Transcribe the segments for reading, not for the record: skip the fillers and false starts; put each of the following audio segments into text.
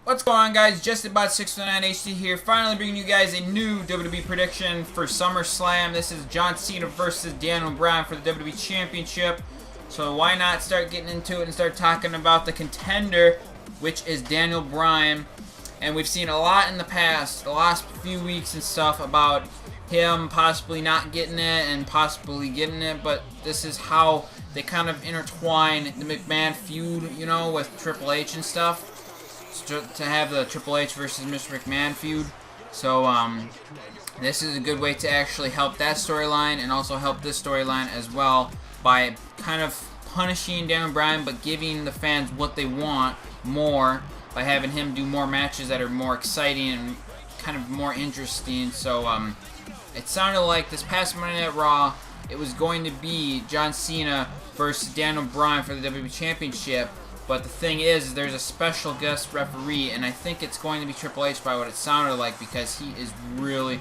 What's going on, guys? Just about 609 HD here, finally bringing you guys a new WWE prediction for SummerSlam. This is John Cena versus Daniel Bryan for the WWE Championship. So why not start getting into it and start talking about the contender, which is Daniel Bryan. And we've seen a lot in the past, the last few weeks and stuff, about him possibly not getting it and possibly getting it, but this is how they kind of intertwine the McMahon feud, you know, with Triple H and stuff, to have the Triple H versus Mr. McMahon feud. So this is a good way to actually help that storyline and also help this storyline as well by kind of punishing Daniel Bryan but giving the fans what they want more by having him do more matches that are more exciting and kind of more interesting. So it sounded like this past Monday Night Raw it was going to be John Cena versus Daniel Bryan for the WWE Championship, but the thing is there's a special guest referee, and I think it's going to be Triple H by what it sounded like, because he is really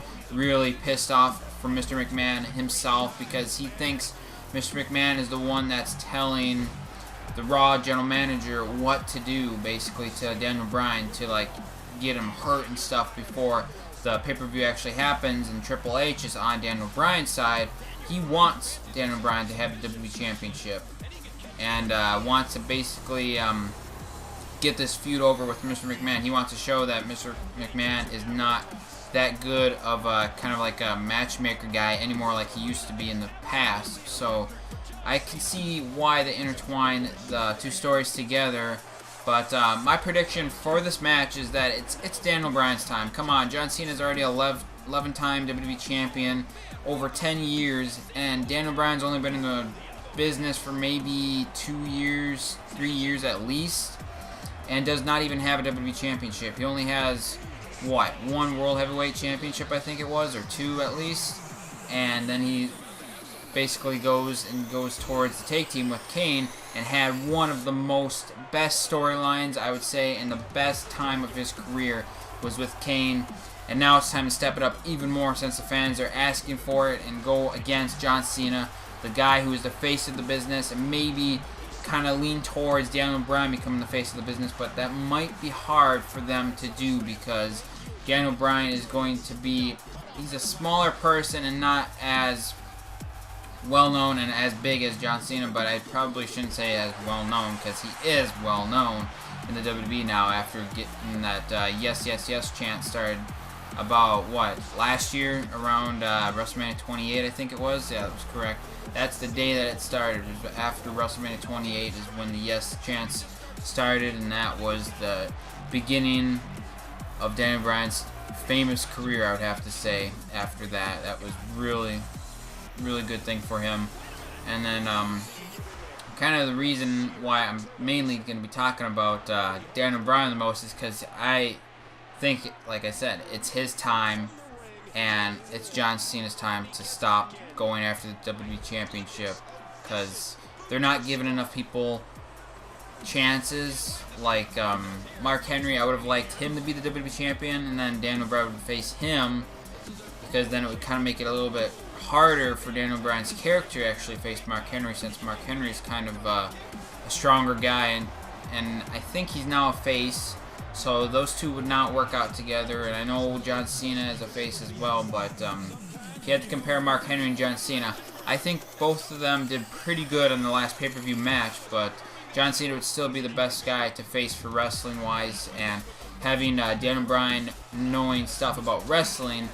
pissed off from Mr. McMahon himself, because he thinks Mr. McMahon is the one that's telling the Raw general manager what to do, basically, to Daniel Bryan, to like get him hurt and stuff before the pay-per-view actually happens. And Triple H is on Daniel Bryan's side. He wants Daniel Bryan to have the WWE Championship and wants to basically get this feud over with Mr. McMahon. He wants to show that Mr. McMahon is not that good of a kind of like a matchmaker guy anymore like he used to be in the past. So I can see why they intertwine the two stories together. But my prediction for this match is that it's Daniel Bryan's time. Come on, John Cena is already 11-time WWE champion, over 10 years, and Daniel Bryan's only been in the business for maybe 2 years, 3 years at least, and does not even have a WWE championship. He only has, what, one World Heavyweight Championship, I think it was, or two at least, and then he basically goes towards the tag team with Kane, and had one of the best storylines, I would say, and the best time of his career was with Kane. And now it's time to step it up even more, since the fans are asking for it, and go against John Cena, the guy who is the face of the business, and maybe kind of lean towards Daniel Bryan becoming the face of the business. But that might be hard for them to do, because Daniel Bryan is going to be, he's a smaller person and not as well known and as big as John Cena, but I probably shouldn't say as well known, because he is well known in the WWE now after getting that yes, yes, yes chant started about, what, last year around WrestleMania 28, I think it was. Yeah, that was correct. That's the day that it started. It was after WrestleMania 28 is when the yes chants started, and that was the beginning of Daniel Bryan's famous career, I would have to say. After that, that was really good thing for him. And then kind of the reason why I'm mainly going to be talking about Daniel Bryan the most is because I think, like I said, it's his time, and it's John Cena's time to stop going after the WWE Championship, because they're not giving enough people chances. Like Mark Henry, I would have liked him to be the WWE Champion, and then Daniel Bryan would face him, because then it would kind of make it a little bit harder for Daniel Bryan's character to actually face Mark Henry, since Mark Henry is kind of a stronger guy, and I think he's now a face, so those two would not work out together. And I know John Cena is a face as well, but if you had to compare Mark Henry and John Cena, I think both of them did pretty good in the last pay-per-view match, but John Cena would still be the best guy to face for wrestling-wise. And having Daniel Bryan knowing stuff about wrestling,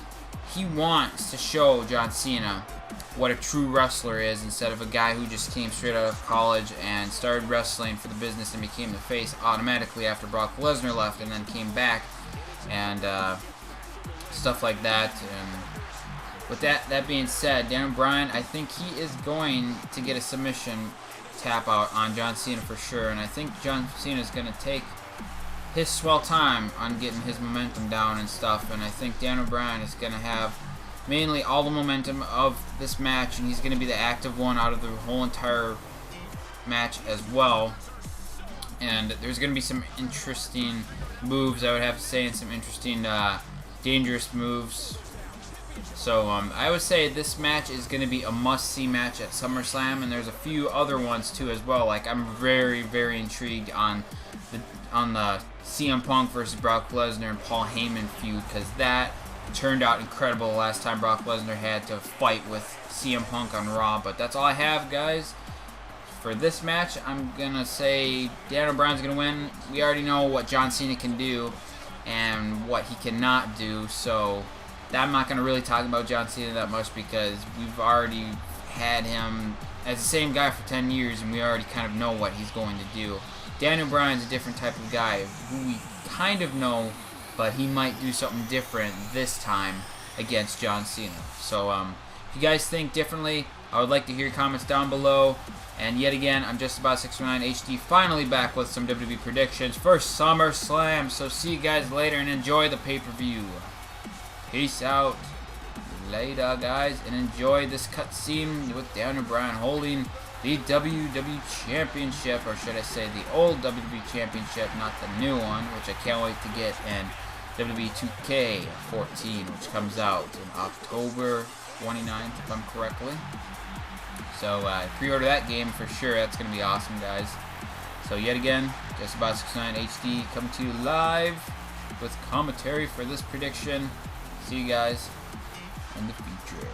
he wants to show John Cena what a true wrestler is, instead of a guy who just came straight out of college and started wrestling for the business and became the face automatically after Brock Lesnar left, and then came back and stuff like that. And with that being said, Daniel Bryan, I think he is going to get a submission tap out on John Cena for sure, and I think John Cena is going to take his swell time on getting his momentum down and stuff, and I think Daniel Bryan is going to have mainly all the momentum of this match, and he's going to be the active one out of the whole entire match as well. And there's going to be some interesting moves, I would have to say, and some interesting dangerous moves. So I would say this match is going to be a must-see match at SummerSlam, and there's a few other ones too as well. Like, I'm very intrigued on the CM Punk versus Brock Lesnar and Paul Heyman feud, because that turned out incredible last time Brock Lesnar had to fight with CM Punk on Raw. But that's all I have, guys. For this match, I'm going to say Daniel Bryan's going to win. We already know what John Cena can do and what he cannot do, so I'm not going to really talk about John Cena that much, because we've already had him as the same guy for 10 years, and we already kind of know what he's going to do. Daniel Bryan's a different type of guy who we kind of know, but he might do something different this time against John Cena. So if you guys think differently, I would like to hear your comments down below. And yet again, I'm just about 619 HD, finally back with some WWE predictions for SummerSlam. So see you guys later and enjoy the pay-per-view. Peace out. Later, guys, and enjoy this cutscene with Daniel Bryan holding the WWE Championship, or should I say the old WWE Championship, not the new one, which I can't wait to get in WWE 2K14, which comes out in October 29th, if I'm correctly. So pre-order that game for sure. That's going to be awesome, guys. So yet again, just about 619 HD coming to you live with commentary for this prediction. See you guys in the future.